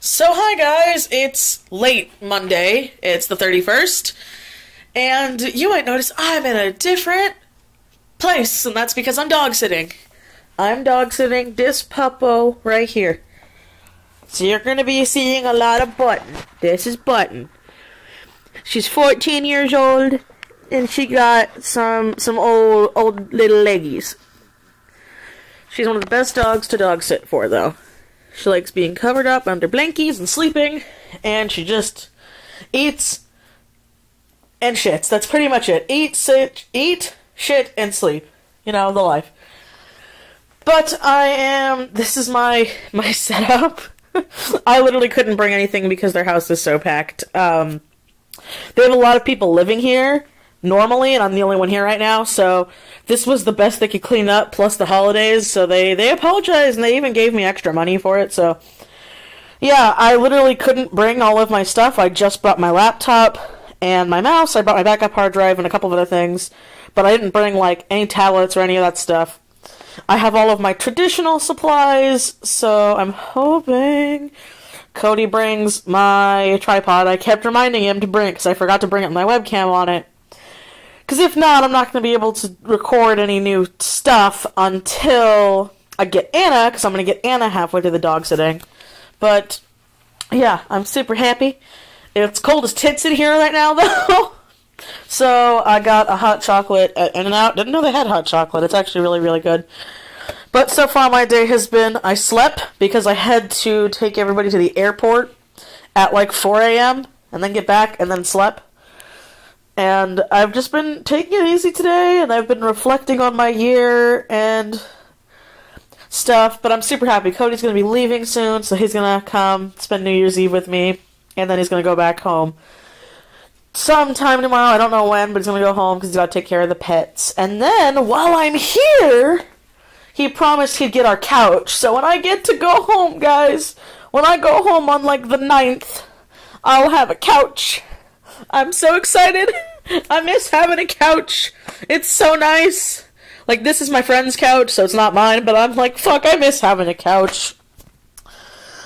So hi guys, it's late Monday, it's the 31st, and you might notice I'm in a different place, and that's because I'm dog sitting. I'm dog sitting this puppo right here. So you're going to be seeing a lot of Button. This is Button. She's 14 years old, and she got some old little leggies. She's one of the best dogs to dog sit for, though. She likes being covered up under blankies and sleeping, and she just eats and shits. That's pretty much it. Eat, shit, and sleep. You know, the life. But this is my setup. I literally couldn't bring anything because their house is so packed. They have a lot of people living here normally, and I'm the only one here right now, so this was the best they could clean up, plus the holidays, so they apologized, and they even gave me extra money for it, so yeah, I literally couldn't bring all of my stuff. I just brought my laptop and my mouse. I brought my backup hard drive and a couple of other things, but I didn't bring, like, any tablets or any of that stuff. I have all of my traditional supplies, so I'm hoping Cody brings my tripod. I kept reminding him to bring it, because I forgot to bring it with my webcam on it. Because if not, I'm not going to be able to record any new stuff until I get Anna, because I'm going to get Anna halfway to the dog sitting. But, yeah, I'm super happy. It's cold as tits in here right now, though. So, I got a hot chocolate at In-N-Out. Didn't know they had hot chocolate. It's actually really, really good. But so far my day has been, I slept because I had to take everybody to the airport at like 4 a.m. and then get back and then slept. And I've just been taking it easy today, and I've been reflecting on my year and stuff, but I'm super happy. Cody's going to be leaving soon, so he's going to come spend New Year's Eve with me, and then he's going to go back home sometime tomorrow. I don't know when, but he's going to go home because he's got to take care of the pets. And then, while I'm here, he promised he'd get our couch, so when I get to go home, guys, when I go home on, like, the 9th, I'll have a couch. I'm so excited. I miss having a couch. It's so nice. Like, this is my friend's couch, so it's not mine, but I'm like, fuck, I miss having a couch.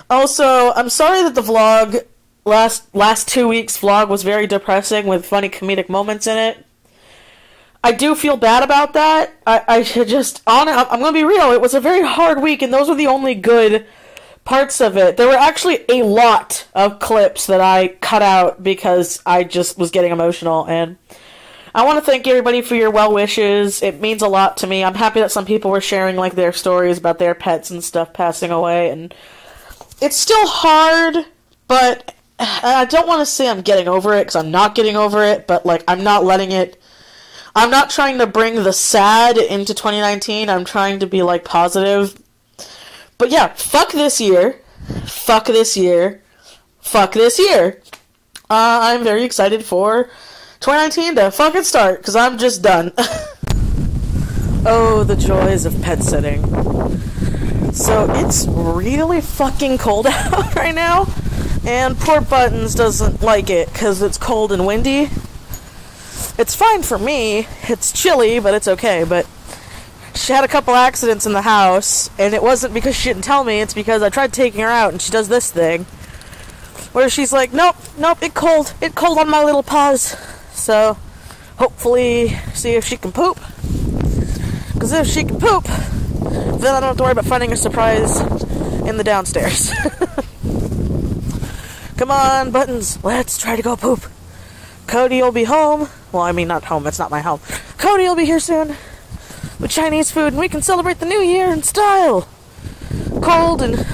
Also, I'm sorry that the vlog, last 2 weeks' vlog was very depressing with funny comedic moments in it. I do feel bad about that. I'm gonna be real, it was a very hard week, and those were the only good parts of it. There were actually a lot of clips that I cut out because I just was getting emotional, and I want to thank everybody for your well wishes. It means a lot to me. I'm happy that some people were sharing like their stories about their pets and stuff passing away, and it's still hard, but I don't want to say I'm getting over it, because I'm not getting over it, but like I'm not trying to bring the sad into 2019. I'm trying to be like positive. But yeah, fuck this year. Fuck this year. Fuck this year. I'm very excited for 2019 to fucking start, because I'm just done. Oh, the joys of pet sitting. So, it's really fucking cold out right now, and poor Buttons doesn't like it, because it's cold and windy. It's fine for me. It's chilly, but it's okay, but she had a couple accidents in the house, and it wasn't because she didn't tell me, it's because I tried taking her out, and she does this thing, where she's like, nope, it cold on my little paws, so, hopefully, see if she can poop, because if she can poop, then I don't have to worry about finding a surprise in the downstairs. Come on, Buttons, let's try to go poop. Cody will be home, well, I mean, not home, it's not my home. Cody will be here soon with Chinese food, and we can celebrate the new year in style. Cold and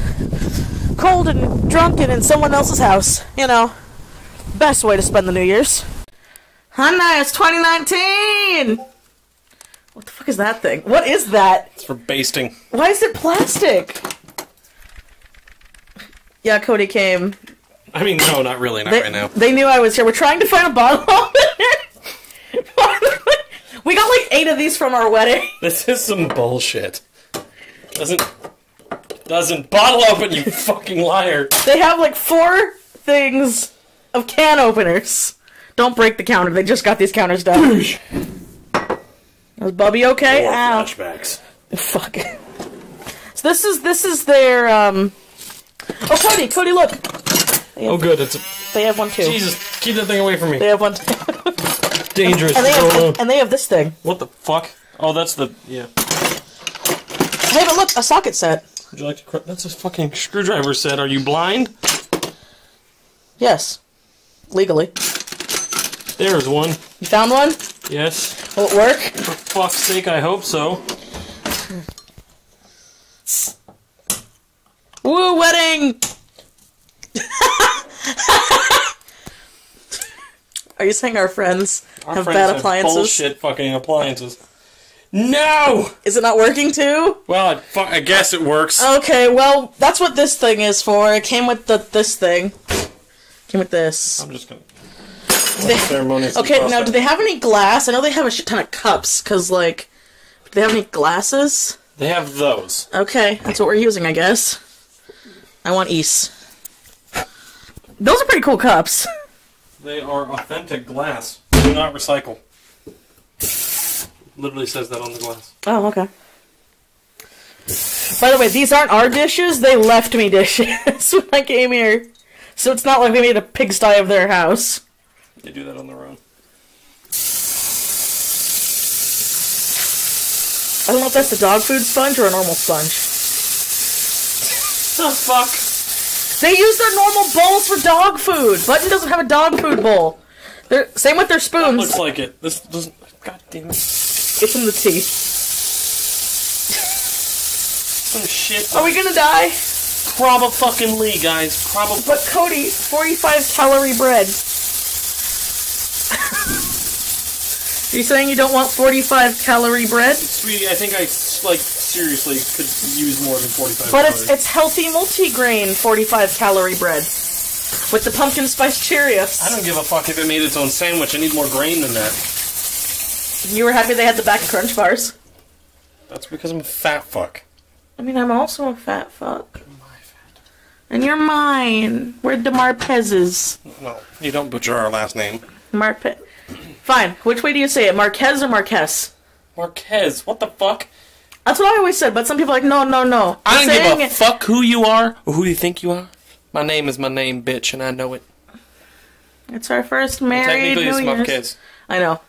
drunken in someone else's house. You know, best way to spend the New Year's. Honey, it's 2019! What the fuck is that thing? What is that? It's for basting. Why is it plastic? Yeah, Cody came. I mean, no, not really, not right now. They knew I was here. We're trying to find a bottle opener. We got like 8 of these from our wedding. This is some bullshit. Doesn't bottle open, you fucking liar. They have like 4 things of can openers. Don't break the counter. They just got these counters done. Was Bubby okay? Ow. Flashbacks. Fuck. So this is their Oh, Cody, look. Oh, good. They have one too. Jesus, keep that thing away from me. They have one. Dangerous. And they have this thing. What the fuck? Oh, that's the yeah. Hey, but look, a socket set. Would you like to? That's a fucking screwdriver set. Are you blind? Yes, legally. There's one. You found one? Yes. Will it work? For fuck's sake, I hope so. Woo, wedding! Are you saying our friends have bad appliances? Bullshit fucking appliances. No! Is it not working too? Well, I guess it works. Okay, well, that's what this thing is for. It came with this thing. Came with this. I'm just gonna... Okay, now, do they have any glass? I know they have a shit ton of cups, because, like... Do they have any glasses? They have those. Okay, that's what we're using, I guess. I want East. Those are pretty cool cups. They are authentic glass. Do not recycle. Literally says that on the glass. Oh, okay. By the way, these aren't our dishes. They left me dishes when I came here. So it's not like they made a pigsty of their house. They do that on their own. I don't know if that's the dog food sponge or a normal sponge. The fuck? They use their normal bowls for dog food. Button doesn't have a dog food bowl. Same with their spoons. That looks like it. This doesn't... God damn it. It's in the tea. Some shit. Are we gonna die? Probably, guys. Probably. But Cody, 45 calorie bread. Are you saying you don't want 45 calorie bread? Sweetie, I think I, like, seriously could use more than 45 But calories. it's healthy multigrain 45 calorie bread. With the pumpkin spice Cheerios. I don't give a fuck if it made its own sandwich. I need more grain than that. You were happy they had the back crunch bars. That's because I'm a fat fuck. I mean, I'm also a fat fuck. And you're mine. We're the Marpezes. No, you don't butcher our last name. Marpez. Fine. Which way do you say it? Marquez or Marquez? Marquez. What the fuck? That's what I always said, but some people are like, no, no, no. I don't give a fuck who you are or who you think you are. My name is my name, bitch, and I know it. It's our first married Technically, New it's Year's. Marquez. I know.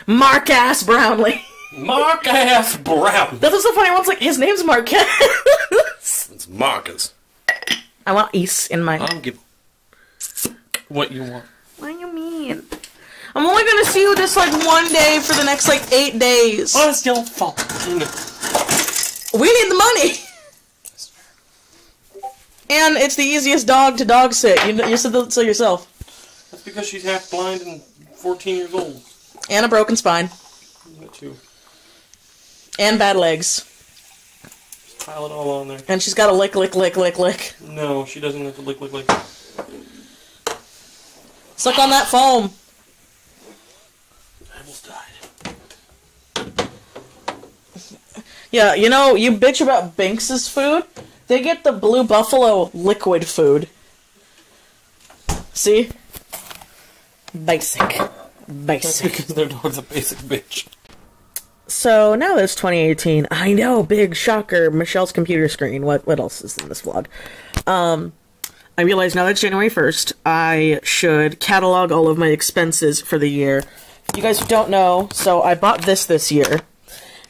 Mark-ass Brownlee. Mark-ass Brown. That's what's so funny. One's like, his name's Marquez. It's Marcus. I want East in my... I don't give what you want. What do you mean? I'm only gonna see you this, like, one day for the next, like, 8 days. Oh, it's your fault. We need the money. And it's the easiest dog to dog sit. You said that so yourself. That's because she's half blind and 14 years old. And a broken spine. Me too. And bad legs. Just pile it all on there. And she's got a lick, lick, lick, lick, lick. No, she doesn't have to lick, lick, lick. Suck on that foam. I almost died. Yeah, you know, you bitch about Binks's food. They get the Blue Buffalo liquid food. See? Basic. That's because their dog's a basic bitch. So, now that it's 2018, I know, big shocker, Michelle's computer screen. What else is in this vlog? I realize now that it's January 1st, I should catalog all of my expenses for the year. You guys don't know, so I bought this year.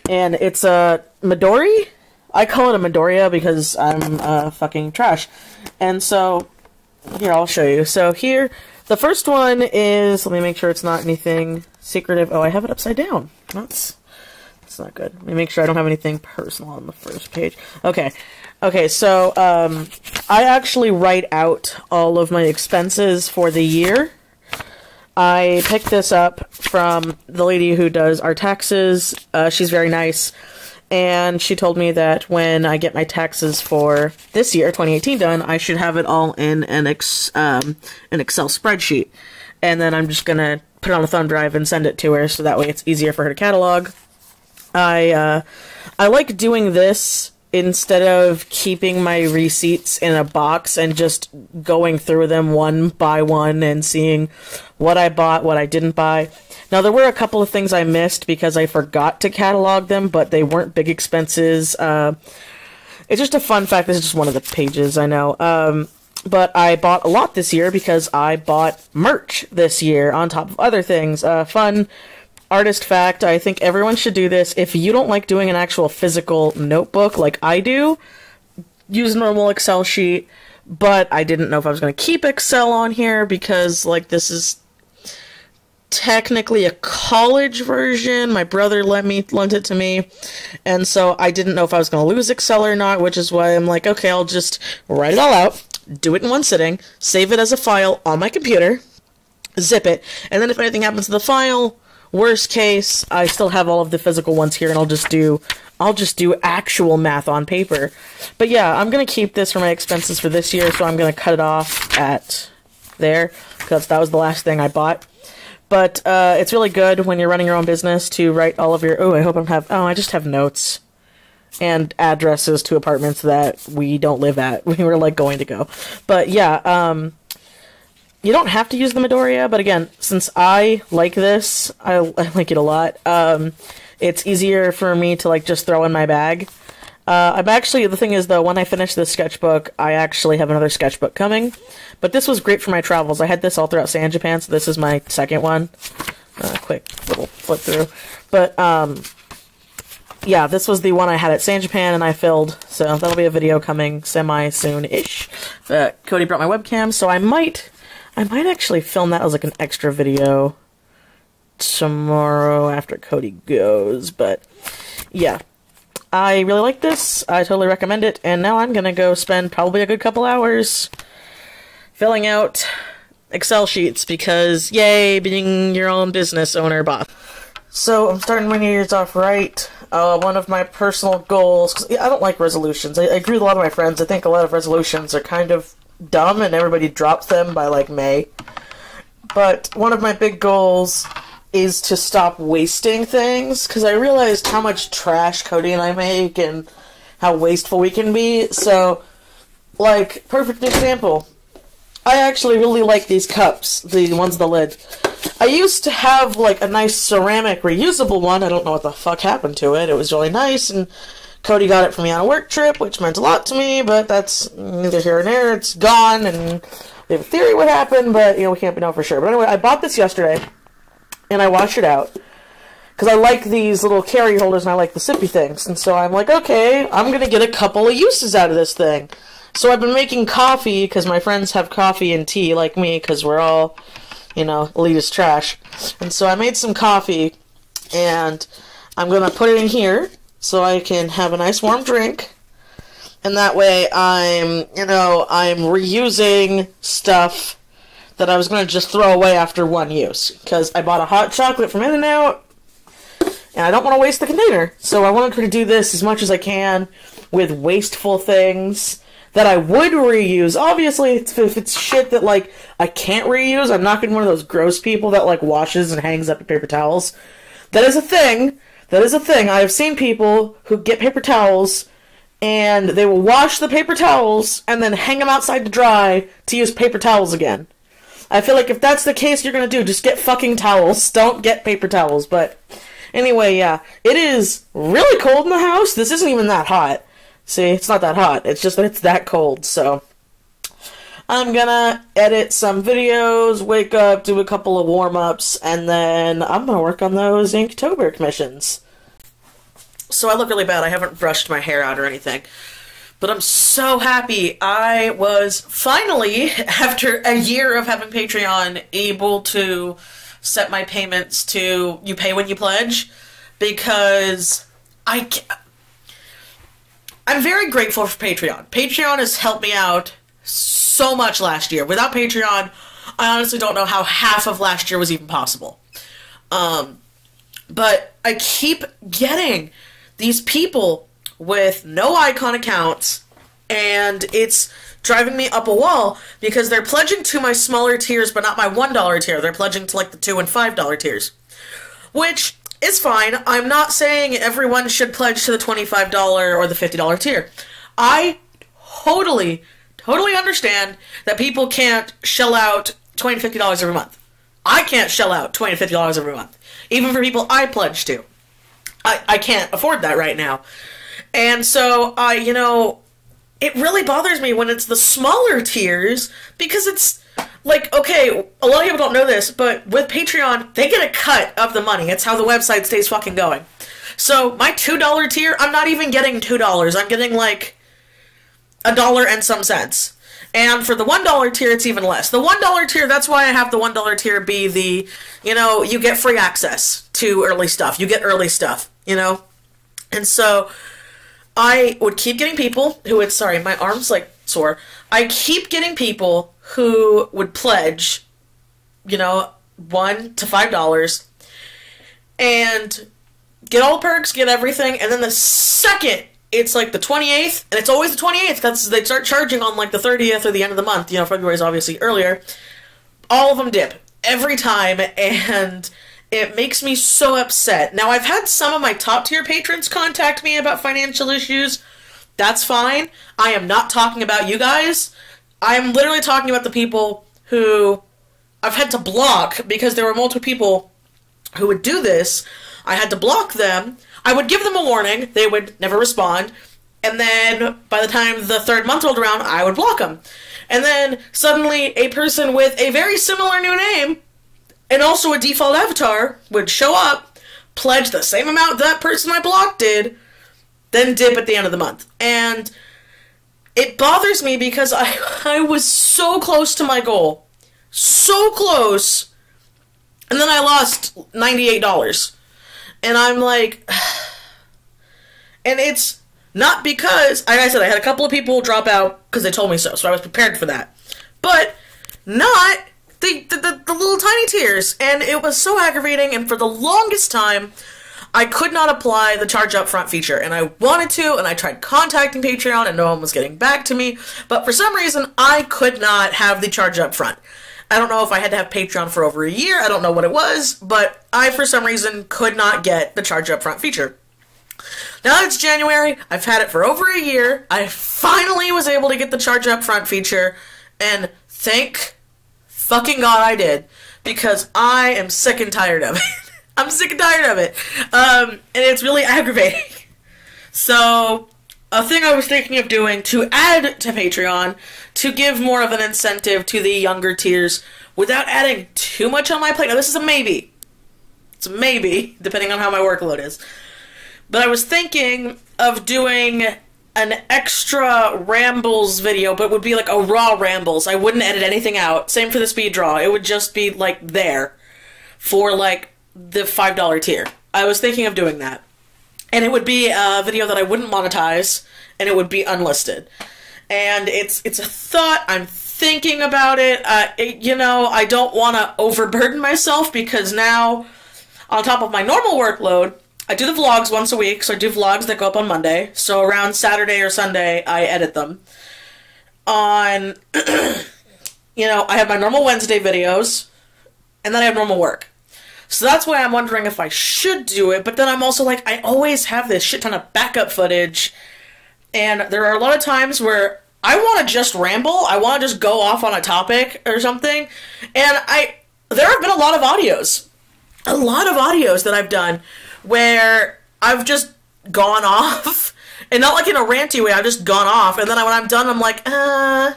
And it's a Midori? I call it a Midoriya because I'm fucking trash. And so, here, I'll show you. So here, the first one is, let me make sure it's not anything secretive. Oh, I have it upside down. That's not good. Let me make sure I don't have anything personal on the first page. Okay. Okay, so, I actually write out all of my expenses for the year. I picked this up from the lady who does our taxes. She's very nice. And she told me that when I get my taxes for this year, 2018, done, I should have it all in an Excel spreadsheet. And then I'm just going to put it on a thumb drive and send it to her, so that way it's easier for her to catalog. I like doing this instead of keeping my receipts in a box and just going through them one by one and seeing what I bought, what I didn't buy. Now, there were a couple of things I missed because I forgot to catalog them, but they weren't big expenses. It's just a fun fact. This is just one of the pages, I know. But I bought a lot this year because I bought merch this year on top of other things. Fun artist fact, I think everyone should do this. If you don't like doing an actual physical notebook like I do, use a normal Excel sheet. But I didn't know if I was going to keep Excel on here because, like, this is technically a college version. My brother lent it to me, and so I didn't know if I was going to lose Excel or not, which is why I'm like, okay, I'll just write it all out, do it in one sitting, save it as a file on my computer, zip it, and then if anything happens to the file, worst case, I still have all of the physical ones here, and I'll just do actual math on paper. But yeah, I'm going to keep this for my expenses for this year, so I'm going to cut it off at there, because that was the last thing I bought. But it's really good when you're running your own business to write all of your... Oh, I hope I don't have... Oh, I just have notes and addresses to apartments that we don't live at. We were, like, going to go. But yeah, you don't have to use the Midoriya, but again, since I like this, I like it a lot, it's easier for me to, like, just throw in my bag. I'm actually, the thing is, though, when I finish this sketchbook, I actually have another sketchbook coming. But this was great for my travels. I had this all throughout San Japan, so this is my second one. Quick little flip through. But, yeah, this was the one I had at San Japan, and I filled, so that'll be a video coming semi-soon-ish. Cody brought my webcam, so I might actually film that as, like, an extra video tomorrow after Cody goes, but, yeah. I really like this, I totally recommend it, and now I'm gonna go spend probably a good couple hours filling out Excel sheets, because, yay, being your own business owner boss. So, I'm starting my New Year's off right. One of my personal goals, 'cause I don't like resolutions. I agree with a lot of my friends. I think a lot of resolutions are kind of dumb, and everybody drops them by, like, May. But one of my big goals is to stop wasting things, because I realized how much trash Cody and I make and how wasteful we can be. So, like, perfect example. I actually really like these cups, the ones with the lid. I used to have, like, a nice ceramic reusable one. I don't know what the fuck happened to it. It was really nice, and Cody got it for me on a work trip, which meant a lot to me, but that's neither here nor there. It's gone, and we have a theory what happened, but, you know, we can't know for sure. But anyway, I bought this yesterday, and I washed it out, because I like these little carry holders, and I like the sippy things, and so I'm like, okay, I'm going to get a couple of uses out of this thing. So I've been making coffee, because my friends have coffee and tea, like me, because we're all, you know, elitist trash. And so I made some coffee, and I'm going to put it in here, so I can have a nice warm drink, and that way I'm reusing stuff that I was going to just throw away after one use, because I bought a hot chocolate from In-N-Out, and I don't want to waste the container, so I wanted to do this as much as I can with wasteful things that I would reuse. Obviously, if it's shit that, like, I can't reuse, I'm not going to be one of those gross people that, like, washes and hangs up paper towels. That is a thing. That is a thing. I have seen people who get paper towels, and they will wash the paper towels and then hang them outside to dry to use paper towels again. I feel like if that's the case you're gonna do, just get fucking towels. Don't get paper towels. But anyway, yeah. It is really cold in the house. This isn't even that hot. See, it's not that hot. It's just that it's that cold, so I'm gonna edit some videos, wake up, do a couple of warm-ups, and then I'm gonna work on those Inktober commissions. So I look really bad. I haven't brushed my hair out or anything. But I'm so happy I was finally, after a year of having Patreon, able to set my payments to you pay when you pledge, because I'm very grateful for Patreon. Patreon has helped me out so much last year. Without Patreon, I honestly don't know how half of last year was even possible. But I keep getting these people with no icon accounts, and it's driving me up a wall because they're pledging to my smaller tiers, but not my $1 tier. They're pledging to, like, the $2 and $5 tiers, which is fine. I'm not saying everyone should pledge to the $25 or the $50 tier. I totally understand that people can't shell out $20 to $50 every month. I can't shell out $20 to $50 every month, even for people I pledge to. I can't afford that right now. And so, it really bothers me when it's the smaller tiers, because it's like, okay, a lot of people don't know this, but with Patreon, they get a cut of the money. It's how the website stays fucking going. So my $2 tier, I'm not even getting $2. I'm getting like $1 and some cents. And for the $1 tier, it's even less. The $1 tier, that's why I have the $1 tier be the, you know, you get free access to early stuff. You get early stuff, you know? And so I would keep getting people who would, sorry, my arm's like sore. I keep getting people who would pledge, you know, $1 to $5 and get all the perks, get everything, and then the second it's like the 28th, and it's always the 28th because they start charging on like the 30th or the end of the month. You know, February's obviously earlier. All of them dip every time, and it makes me so upset. Now, I've had some of my top tier patrons contact me about financial issues. That's fine. I am not talking about you guys. I'm literally talking about the people who I've had to block because there were multiple people who would do this. I had to block them. I would give them a warning. They would never respond. And then by the time the third month rolled around, I would block them. And then suddenly a person with a very similar new name and also a default avatar would show up, pledge the same amount that person I blocked did, then dip at the end of the month. And it bothers me because I was so close to my goal. So close. And then I lost $98. And I'm like, and it's not because, like I said, I had a couple of people drop out because they told me so I was prepared for that. But not the little tiny tiers. And it was so aggravating, and for the longest time, I could not apply the charge up front feature. And I wanted to, and I tried contacting Patreon, and no one was getting back to me. But for some reason, I could not have the charge up front. I don't know if I had to have Patreon for over a year. I don't know what it was, but I, for some reason, could not get the charge up front feature. Now it's January. I've had it for over a year. I finally was able to get the charge up front feature, and thank fucking God I did, because I am sick and tired of it. I'm sick and tired of it. And it's really aggravating. So, a thing I was thinking of doing to add to Patreon, to give more of an incentive to the younger tiers without adding too much on my plate. Now, this is a maybe. It's a maybe, depending on how my workload is. But I was thinking of doing an extra rambles video, but it would be like a raw rambles. I wouldn't edit anything out. Same for the speed draw. It would just be, like, there for, like, the $5 tier. I was thinking of doing that. And it would be a video that I wouldn't monetize, and it would be unlisted. And it's a thought. I'm thinking about it. You know, I don't want to overburden myself, because now, on top of my normal workload, I do the vlogs once a week. So I do vlogs that go up on Monday. So around Saturday or Sunday, I edit them. On, you know, I have my normal Wednesday videos, and then I have normal work. So that's why I'm wondering if I should do it, but then I'm also like, I always have this shit ton of backup footage, and there are a lot of times where I want to just ramble, I want to just go off on a topic or something, and there have been a lot of audios that I've done where I've just gone off, and not like in a ranty way, I've just gone off, and then when I'm done, I'm like, I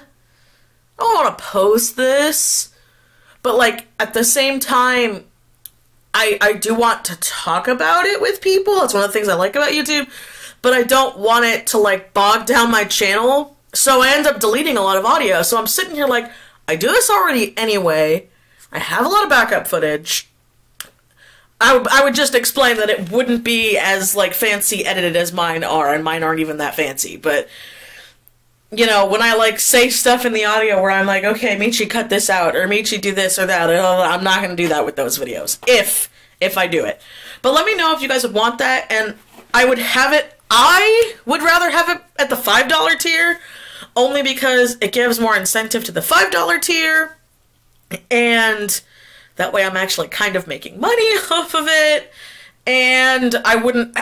don't want to post this, but like, at the same time, I do want to talk about it with people. That's one of the things I like about YouTube. But I don't want it to, like, bog down my channel. So I end up deleting a lot of audio. So I'm sitting here like, I do this already anyway. I have a lot of backup footage. I would just explain that it wouldn't be as, like, fancy edited as mine are. And mine aren't even that fancy. But, you know, when I, like, say stuff in the audio where I'm like, okay, Michi, cut this out, or Michi, do this or that, I'm not going to do that with those videos, if I do it. But let me know if you guys would want that, and I would rather have it at the $5 tier, only because it gives more incentive to the $5 tier, and that way I'm actually kind of making money off of it. And I wouldn't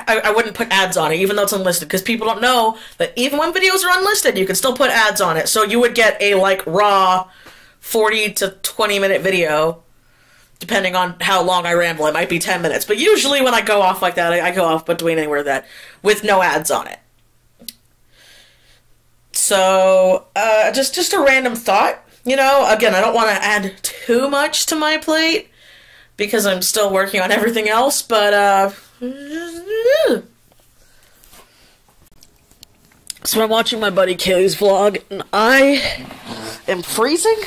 put ads on it, even though it's unlisted, because people don't know that even when videos are unlisted, you can still put ads on it. So you would get a, like, raw 40 to 20 minute video, depending on how long I ramble. It might be 10 minutes. But usually when I go off like that, I go off between anywhere that, with no ads on it. So, just a random thought. You know, again, I don't want to add too much to my plate because I'm still working on everything else, but, so I'm watching my buddy Kaylee's vlog, and I am freezing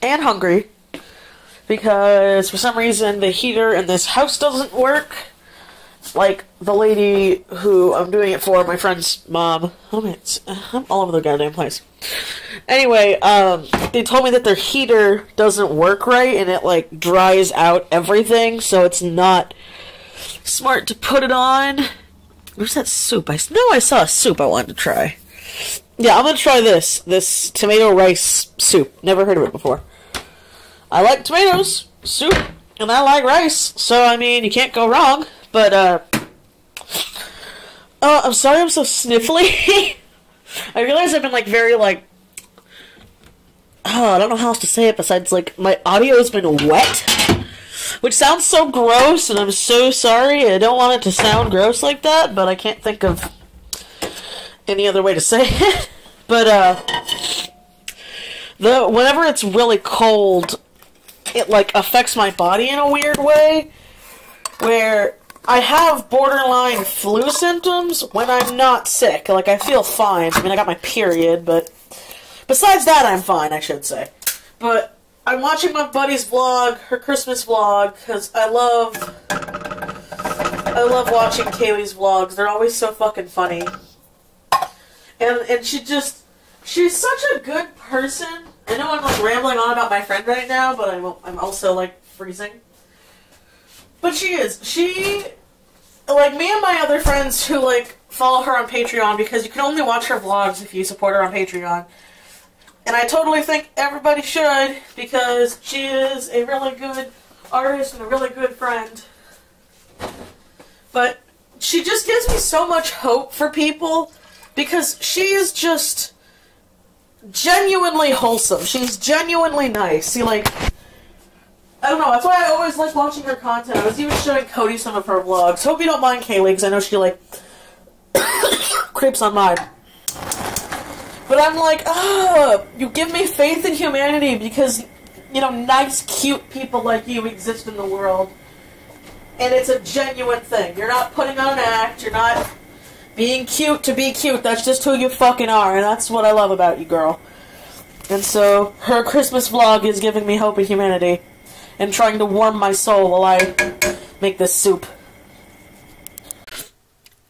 and hungry because for some reason the heater in this house doesn't work. Like the lady who I'm doing it for, my friend's mom. I'm all over the goddamn place. Anyway, they told me that their heater doesn't work right and it like dries out everything, so it's not smart to put it on. Where's that soup? I saw a soup I wanted to try. Yeah, I'm gonna try this tomato rice soup. Never heard of it before. I like tomatoes, soup, and I like rice, so I mean, you can't go wrong. But, I'm sorry I'm so sniffly. I realize I've been, like, very, like, I don't know how else to say it besides, like, my audio's been wet, which sounds so gross, and I'm so sorry. I don't want it to sound gross like that, but I can't think of any other way to say it. But, whenever it's really cold, it, like, affects my body in a weird way, where I have borderline flu symptoms when I'm not sick. Like, I feel fine. I mean, I got my period, but besides that, I'm fine, I should say. But I'm watching my buddy's vlog, her Christmas vlog, because I love watching Kaylee's vlogs. They're always so fucking funny. And she's such a good person. I know I'm, like, rambling on about my friend right now, but I'm also, like, freezing. But she is. She, like, me and my other friends who, like, follow her on Patreon, because you can only watch her vlogs if you support her on Patreon. And I totally think everybody should, because she is a really good artist and a really good friend. But she just gives me so much hope for people, because she is just genuinely wholesome. She's genuinely nice. See, like, I don't know, that's why I always like watching her content. I was even showing Cody some of her vlogs. Hope you don't mind, Kaylee, because I know she, like, creeps on mine. But I'm like, you give me faith in humanity because, you know, nice, cute people like you exist in the world. And it's a genuine thing. You're not putting on an act. You're not being cute to be cute. That's just who you fucking are, and that's what I love about you, girl. And so, her Christmas vlog is giving me hope in humanity. And trying to warm my soul while I make this soup.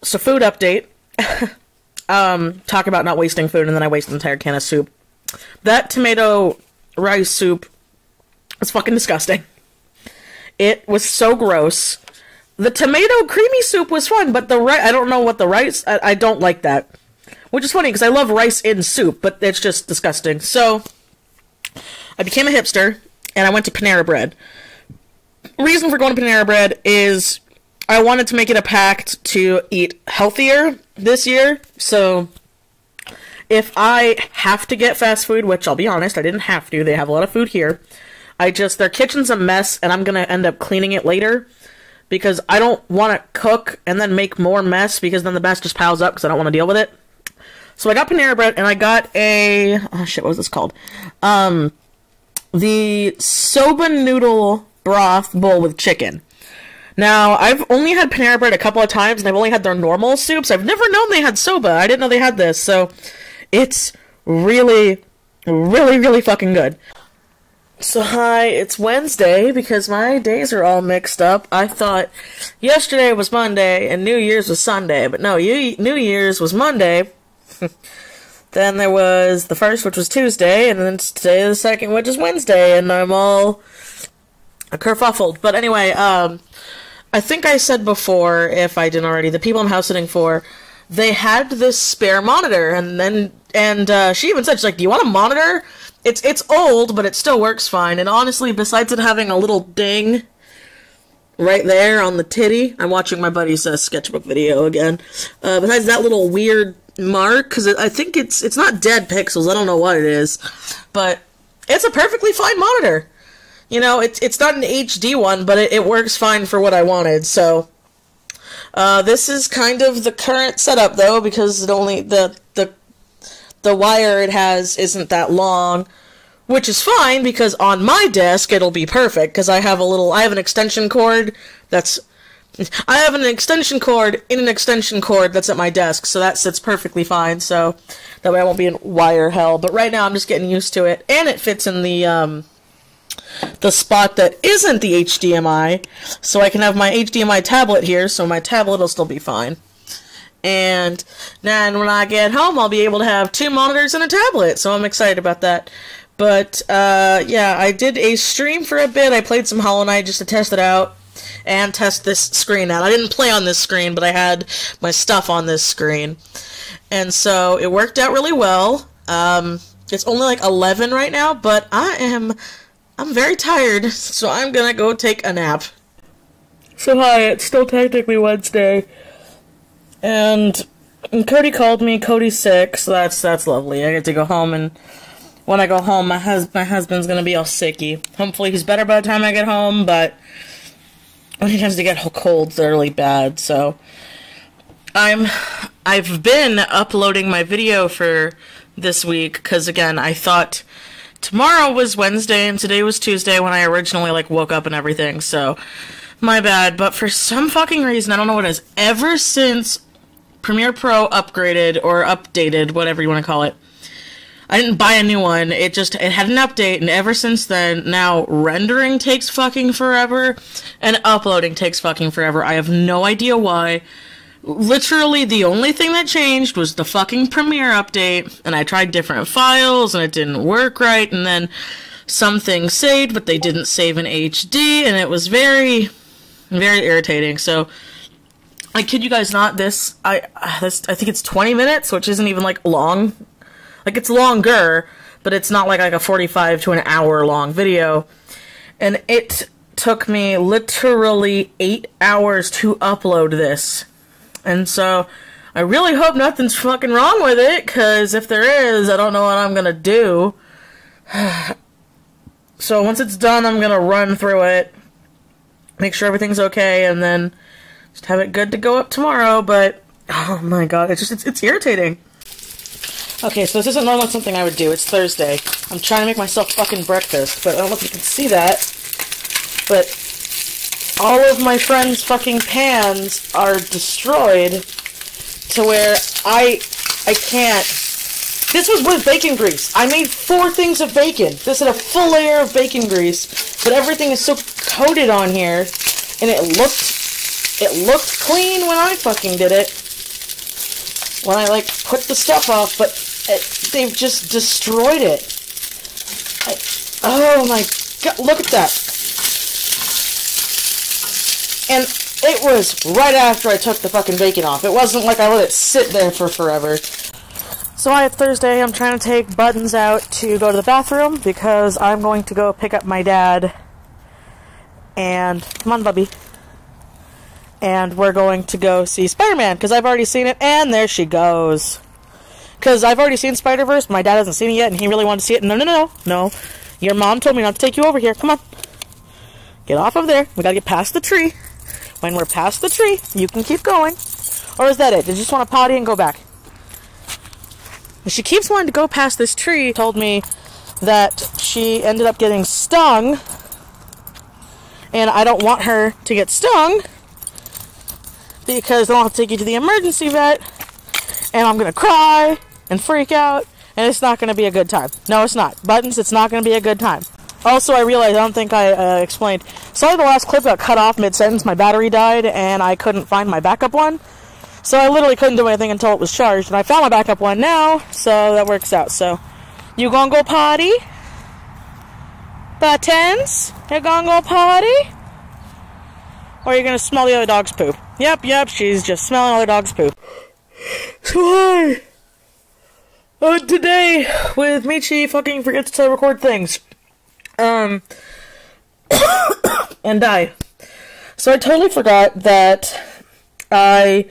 So, food update. Talk about not wasting food, and then I waste an entire can of soup. That tomato rice soup was fucking disgusting. It was so gross. The tomato creamy soup was fun, but the rice, I don't know what the rice, I don't like that. Which is funny, because I love rice in soup, but it's just disgusting. So, I became a hipster, and I went to Panera Bread. Reason for going to Panera Bread is I wanted to make it a pact to eat healthier this year. So if I have to get fast food, which I'll be honest, I didn't have to. They have a lot of food here. Their kitchen's a mess, and I'm going to end up cleaning it later. Because I don't want to cook and then make more mess, because then the mess just piles up because I don't want to deal with it. So I got Panera Bread, and I got a, oh shit, what was this called? The soba noodle broth bowl with chicken. Now, I've only had Panera Bread a couple of times, and I've only had their normal soups. I've never known they had soba. I didn't know they had this, so it's really, really, really fucking good. So hi, it's Wednesday, because my days are all mixed up. I thought yesterday was Monday, and New Year's was Sunday, but no, New Year's was Monday. Then there was the first, which was Tuesday, and then today the second, which is Wednesday, and I'm all kerfuffled. But anyway, I think I said before, if I didn't already, the people I'm house sitting for, they had this spare monitor, and she even said, she's like, do you want a monitor? It's old, but it still works fine, and honestly, besides it having a little ding right there on the titty, I'm watching my buddy's sketchbook video again, besides that little weird mark, because I think it's not dead pixels, I don't know what it is, but it's a perfectly fine monitor. You know, it's not an HD one, but it works fine for what I wanted, so this is kind of the current setup, though, because the the wire it has isn't that long, which is fine because on my desk it'll be perfect because I have an extension cord I have an extension cord in an extension cord that's at my desk, so that sits perfectly fine, so that way I won't be in wire hell. But right now I'm just getting used to it, and it fits in the spot that isn't the HDMI, so I can have my HDMI tablet here, so my tablet will still be fine. And then when I get home, I'll be able to have 2 monitors and a tablet, so I'm excited about that. But, yeah, I did a stream for a bit. I played some Hollow Knight just to test it out and test this screen out. I didn't play on this screen, but I had my stuff on this screen. And so it worked out really well. It's only like 11 right now, but I'm very tired, so I'm gonna go take a nap. So hi, it's still technically Wednesday. And Cody called me. Cody's sick, so that's lovely. I get to go home, and when I go home, my husband's gonna be all sicky. Hopefully he's better by the time I get home, but when he tends to get colds, they're really bad. So I've been uploading my video for this week because again, I thought tomorrow was Wednesday and today was Tuesday when I originally woke up and everything. So my bad, but for some fucking reason, I don't know what it is. Ever since Premiere Pro upgraded or updated, whatever you want to call it, I didn't buy a new one. It had an update, and ever since then, now rendering takes fucking forever, and uploading takes fucking forever. I have no idea why. Literally, the only thing that changed was the fucking Premiere update, and I tried different files, and it didn't work right, and then some things saved, but they didn't save in HD, and it was very, very irritating. So I kid you guys not, I think it's 20 minutes, which isn't even, long. It's longer, but it's not like a 45 to an hour long video. And it took me literally 8 hours to upload this. And so, I really hope nothing's fucking wrong with it, because if there is, I don't know what I'm gonna do. So once it's done, I'm gonna run through it, make sure everything's okay, and then just have it good to go up tomorrow, but oh my god, it's irritating. Okay, so this isn't normally something I would do. It's Thursday. I'm trying to make myself fucking breakfast, but I don't know if you can see that, but all of my friends' fucking pans are destroyed to where I can't. This was with bacon grease. I made 4 things of bacon. This had a full layer of bacon grease, but everything is so coated on here, and it looked clean when I fucking did it. When I, put the stuff off, but they've just destroyed it. Oh my god, look at that. And it was right after I took the fucking bacon off. It wasn't like I let it sit there for forever. So it's Thursday. I'm trying to take Buttons out to go to the bathroom because I'm going to go pick up my dad. And, come on, Bubby. And we're going to go see Spider-Man because I've already seen it. And there she goes. Because I've already seen Spider-Verse. My dad hasn't seen it yet and he really wanted to see it. No. Your mom told me not to take you over here. Come on. Get off of there. We gotta get past the tree. When we're past the tree, you can keep going. Or is that it? Did you just want to potty and go back? She keeps wanting to go past this tree. Told me that she ended up getting stung. And I don't want her to get stung. Because then I'll have to take you to the emergency vet. And I'm going to cry and freak out. And it's not going to be a good time. No, it's not. Buttons, it's not going to be a good time. Also, I realized, I don't think I explained. Sorry, the last clip got cut off mid-sentence. My battery died, and I couldn't find my backup one. So I literally couldn't do anything until it was charged. And I found my backup one now, so that works out. So, you gonna go potty? Buttons? You gonna go potty? Or are you gonna smell the other dog's poop? Yep, she's just smelling other dog's poop. So hi! Today, with Michi fucking forgets to record things. And die. So I totally forgot that I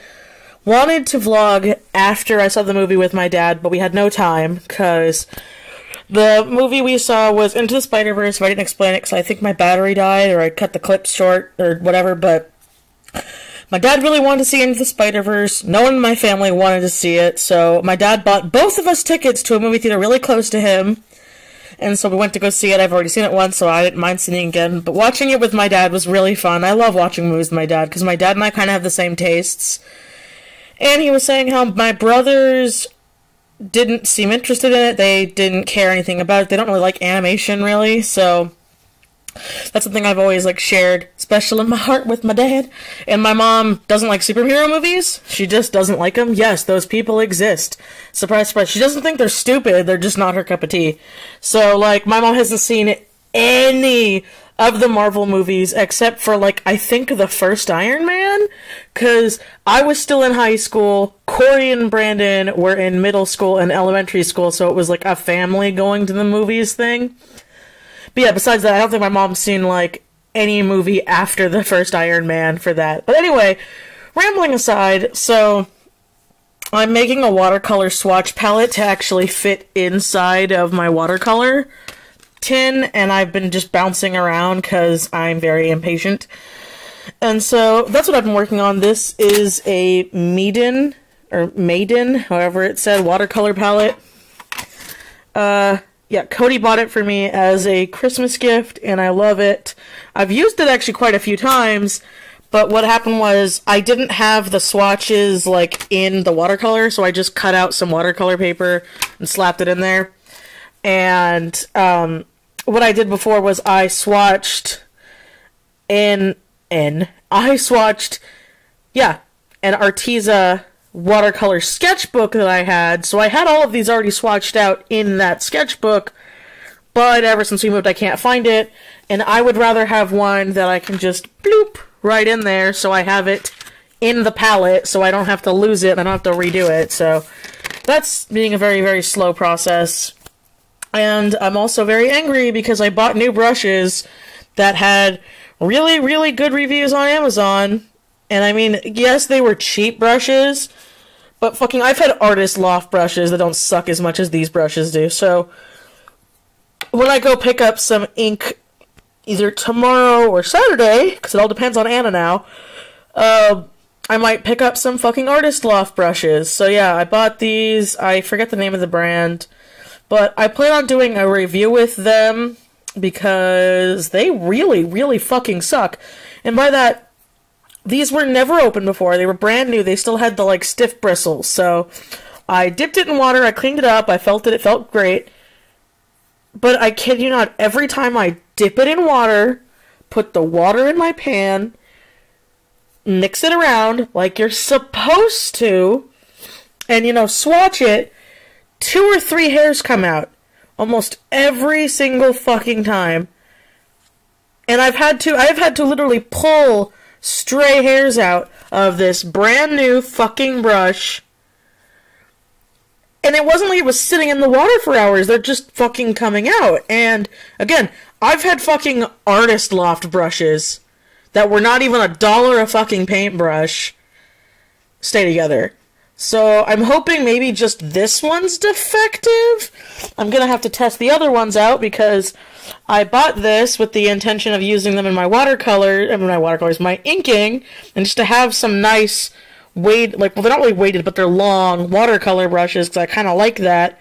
wanted to vlog after I saw the movie with my dad, but we had no time, because the movie we saw was Into the Spider-Verse, so I didn't explain it, because I think my battery died, or I cut the clip short, or whatever, but My dad really wanted to see Into the Spider-Verse. No one in my family wanted to see it, so my dad bought both of us tickets to a movie theater really close to him. And so we went to go see it. I've already seen it once, so I didn't mind seeing it again. But watching it with my dad was really fun. I love watching movies with my dad, because my dad and I kind of have the same tastes. And he was saying how my brothers didn't seem interested in it. They didn't care anything about it. They don't really like animation, really, so that's something I've always, like, shared special in my heart with my dad. And my mom doesn't like superhero movies. She just doesn't like them. Yes, those people exist. Surprise, surprise. She doesn't think they're stupid. They're just not her cup of tea. So, like, my mom hasn't seen any of the Marvel movies except for, like, I think the first Iron Man. Because I was still in high school. Corey and Brandon were in middle school and elementary school. So it was, like, a family going to the movies thing. But yeah, besides that, I don't think my mom's seen, like, any movie after the first Iron Man for that. But anyway, rambling aside, so I'm making a watercolor swatch palette to actually fit inside of my watercolor tin, and I've been just bouncing around because I'm very impatient. And so that's what I've been working on. This is a Maiden, however it said, watercolor palette. Yeah, Cody bought it for me as a Christmas gift, and I love it. I've used it actually quite a few times, but what happened was I didn't have the swatches, like, in the watercolor, so I just cut out some watercolor paper and slapped it in there. And what I did before was I swatched an Arteza watercolor sketchbook that I had, so I had all of these already swatched out in that sketchbook, but ever since we moved I can't find it, and I would rather have one that I can just bloop right in there, so I have it in the palette, so I don't have to lose it, and I don't have to redo it, so that's being a very, very slow process. And I'm also very angry because I bought new brushes that had really, really good reviews on Amazon. And I mean, yes, they were cheap brushes, but fucking, I've had artist loft brushes that don't suck as much as these brushes do. So when I go pick up some ink either tomorrow or Saturday, because it all depends on Anna now, I might pick up some fucking artist loft brushes. So yeah, I bought these. I forget the name of the brand, but I plan on doing a review with them because they really, really fucking suck. And by that, these were never opened before. They were brand new. They still had the, like, stiff bristles. So I dipped it in water. I cleaned it up. I felt it. It felt great. But I kid you not, every time I dip it in water, put the water in my pan, mix it around like you're supposed to, and, you know, swatch it, 2 or 3 hairs come out. Almost every single fucking time. And I've had to literally pull stray hairs out of this brand new fucking brush. And it wasn't like it was sitting in the water for hours. They're just fucking coming out. And again, I've had fucking artist loft brushes that were not even $1 a fucking paintbrush stay together. So I'm hoping maybe just this one's defective. I'm gonna have to test the other ones out because I bought this with the intention of using them in my my inking, and just to have some nice they're not really weighted, but they're long watercolor brushes, because I kind of like that,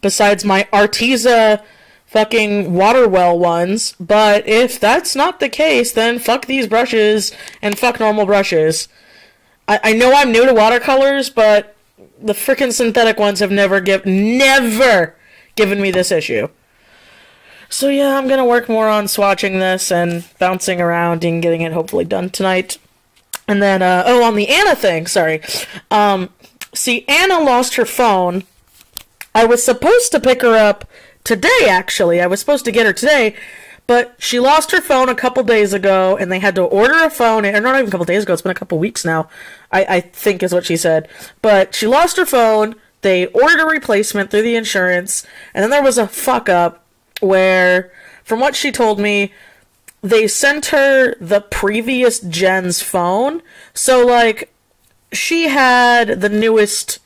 besides my Arteza fucking water well ones. But if that's not the case, then fuck these brushes, and fuck normal brushes. I know I'm new to watercolors, but the frickin' synthetic ones have never given me this issue. So yeah, I'm gonna work more on swatching this and bouncing around and getting it hopefully done tonight. And then, on the Anna thing, sorry. See, Anna lost her phone. I was supposed to pick her up today, actually. I was supposed to get her today, but she lost her phone a couple days ago, and they had to order a phone, or not even a couple days ago, it's been a couple weeks now, I think is what she said. But she lost her phone, they ordered a replacement through the insurance, and then there was a fuck-up where, from what she told me, they sent her the previous gen's phone. So, like, she had the newest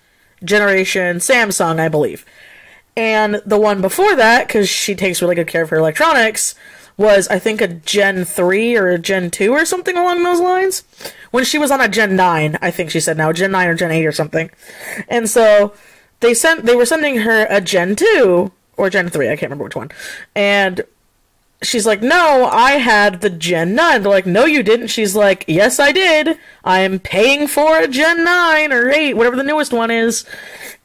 generation Samsung, I believe. And the one before that, because she takes really good care of her electronics, was, I think, a Gen 3 or a Gen 2 or something along those lines. When she was on a Gen 9, I think she said now, Gen 9 or Gen 8 or something. And so they were sending her a Gen 2 or Gen 3, I can't remember which one. And she's like, no, I had the Gen 9. They're like, no, you didn't. She's like, yes, I did. I'm paying for a Gen 9 or 8, whatever the newest one is.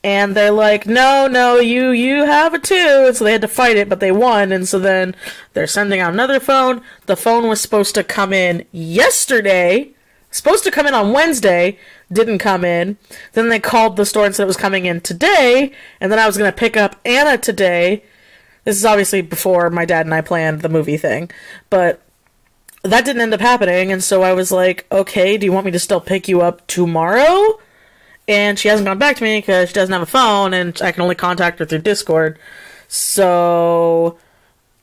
And they're like, no, you have it too. And so they had to fight it, but they won. And so then they're sending out another phone. The phone was supposed to come in yesterday. Supposed to come in on Wednesday. Didn't come in. Then they called the store and said it was coming in today. And then I was going to pick up Anna today. This is obviously before my dad and I planned the movie thing. But that didn't end up happening. And so I was like, okay, do you want me to still pick you up tomorrow? And she hasn't gone back to me because she doesn't have a phone and I can only contact her through Discord. So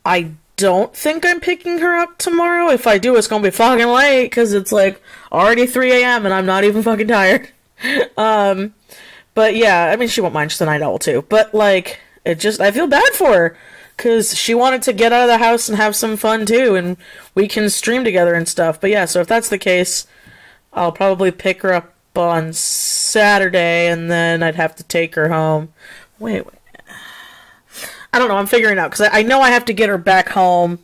I don't think I'm picking her up tomorrow. If I do, it's going to be fucking late because it's like already 3 a.m. and I'm not even fucking tired. But yeah, I mean, she won't mind. She's a night owl too. But like, I feel bad for her because she wanted to get out of the house and have some fun too. And we can stream together and stuff. But yeah, so if that's the case, I'll probably pick her up on Saturday, and then I'd have to take her home. Wait. I don't know, I'm figuring it out, because I know I have to get her back home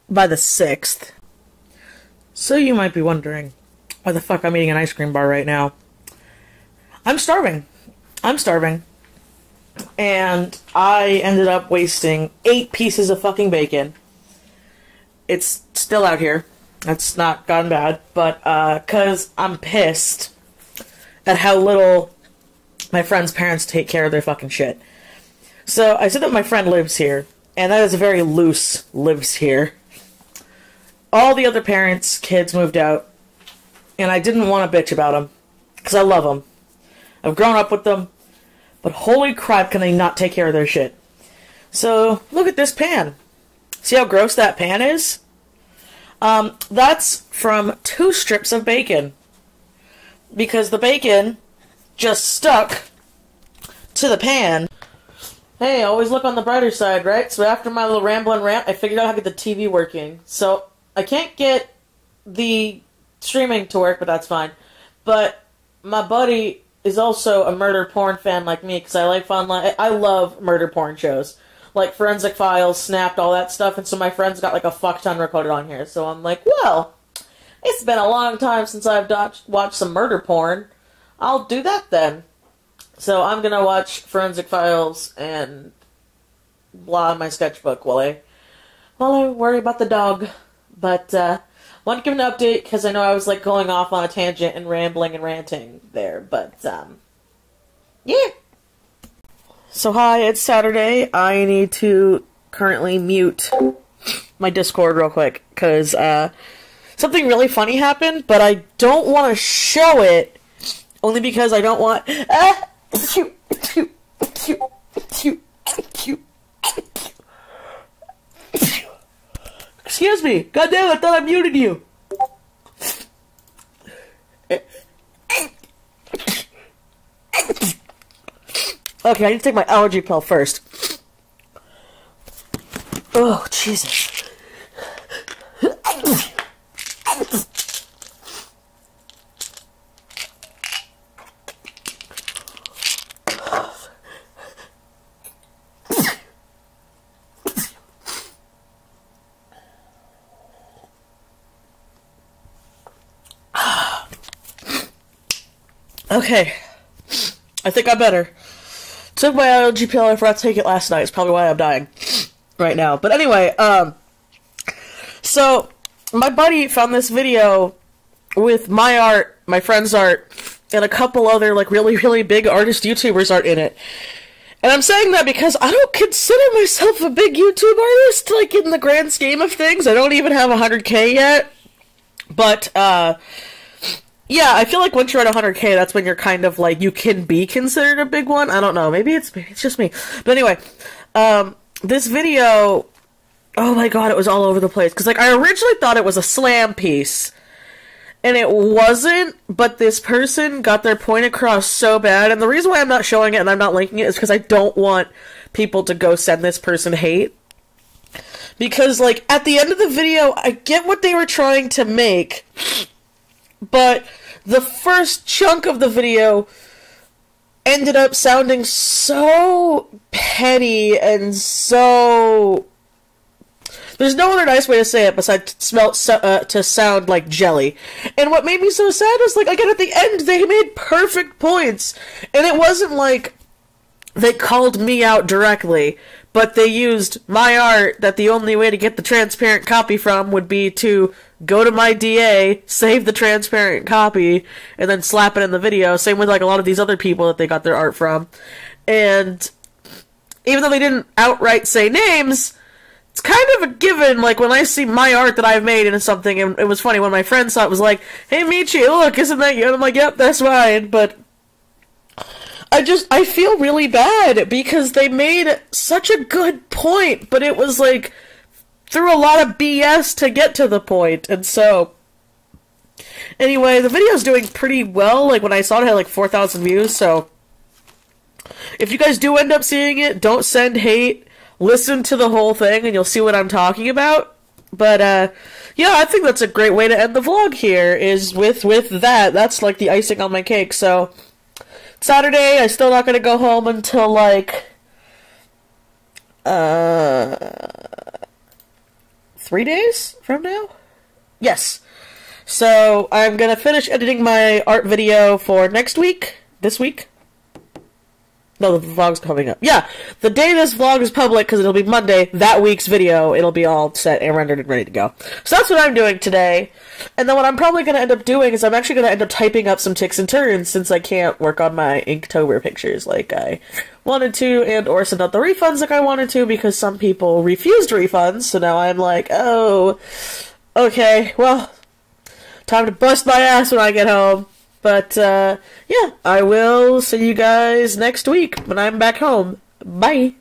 by the 6th. So you might be wondering why the fuck I'm eating an ice cream bar right now. I'm starving. And I ended up wasting 8 pieces of fucking bacon. It's still out here. It's not gone bad, but, 'cause I'm pissed at how little my friend's parents take care of their fucking shit. So, I said that my friend lives here, and that is a very loose lives here. All the other parents' kids moved out, and I didn't want to bitch about them, 'cause I love them. I've grown up with them, but holy crap can they not take care of their shit. So, look at this pan. See how gross that pan is? That's from 2 strips of bacon. Because the bacon just stuck to the pan. Hey, always look on the brighter side, right? So after my little rambling rant, I figured out how to get the TV working. So I can't get the streaming to work, but that's fine. But my buddy is also a murder porn fan like me, because I like I love murder porn shows. Like Forensic Files, Snapped, all that stuff, and so my friend's got like a fuck ton recorded on here. So I'm like, well, it's been a long time since I've watched some murder porn. I'll do that then. So I'm gonna watch Forensic Files and blah in my sketchbook while I worry about the dog. But want to give an update because I know I was like going off on a tangent and rambling and ranting there. But yeah. So hi, it's Saturday. I need to currently mute my Discord real quick because something really funny happened, but I don't want to show it only because I don't want. Excuse me. Goddamn, I thought I muted you. Okay, I need to take my allergy pill first. Oh, Jesus. Okay. I think I'm better. Took my allergy pill, I forgot to take it last night. It's probably why I'm dying right now. But anyway, so my buddy found this video with my art, my friend's art, and a couple other like really, really big artist YouTubers art in it. And I'm saying that because I don't consider myself a big YouTube artist, like in the grand scheme of things. I don't even have 100K yet. But, yeah, I feel like once you're at 100K, that's when you're kind of like, you can be considered a big one. I don't know. Maybe it's just me. But anyway, this video, oh my god, it was all over the place. Because, like, I originally thought it was a slam piece. And it wasn't, but this person got their point across so bad. And the reason why I'm not showing it and I'm not linking it is because I don't want people to go send this person hate. Because, like, at the end of the video, I get what they were trying to make, but the first chunk of the video ended up sounding so petty and so... There's no other nice way to say it besides to sound like jelly. And what made me so sad was, like, again, at the end, they made perfect points. And it wasn't like they called me out directly, but they used my art that the only way to get the transparent copy from would be to go to my DA, save the transparent copy, and then slap it in the video. Same with, like, a lot of these other people that they got their art from. And even though they didn't outright say names, it's kind of a given, like, when I see my art that I've made into something, and it was funny, when my friend saw it, was like, hey, Michi, look, isn't that you? And I'm like, yep, that's mine, but I feel really bad, because they made such a good point, but it was, like, through a lot of BS to get to the point, and so... Anyway, the video's doing pretty well, like, when I saw it, it had, like, 4,000 views, so... If you guys do end up seeing it, don't send hate. Listen to the whole thing and you'll see what I'm talking about. But, yeah, I think that's a great way to end the vlog here, is with that. That's, like, the icing on my cake. So, Saturday, I'm still not gonna go home until, like, 3 days from now? Yes. So, I'm gonna finish editing my art video for next week. This week. No, the vlog's coming up. Yeah, the day this vlog is public, because it'll be Monday, that week's video, it'll be all set and rendered and ready to go. So that's what I'm doing today. And then what I'm probably going to end up doing is I'm actually going to end up typing up some ticks and turns, since I can't work on my Inktober pictures like I wanted to, and or send out the refunds like I wanted to, because some people refused refunds, so now I'm like, oh, okay, well, time to bust my ass when I get home. But, yeah, I will see you guys next week when I'm back home. Bye!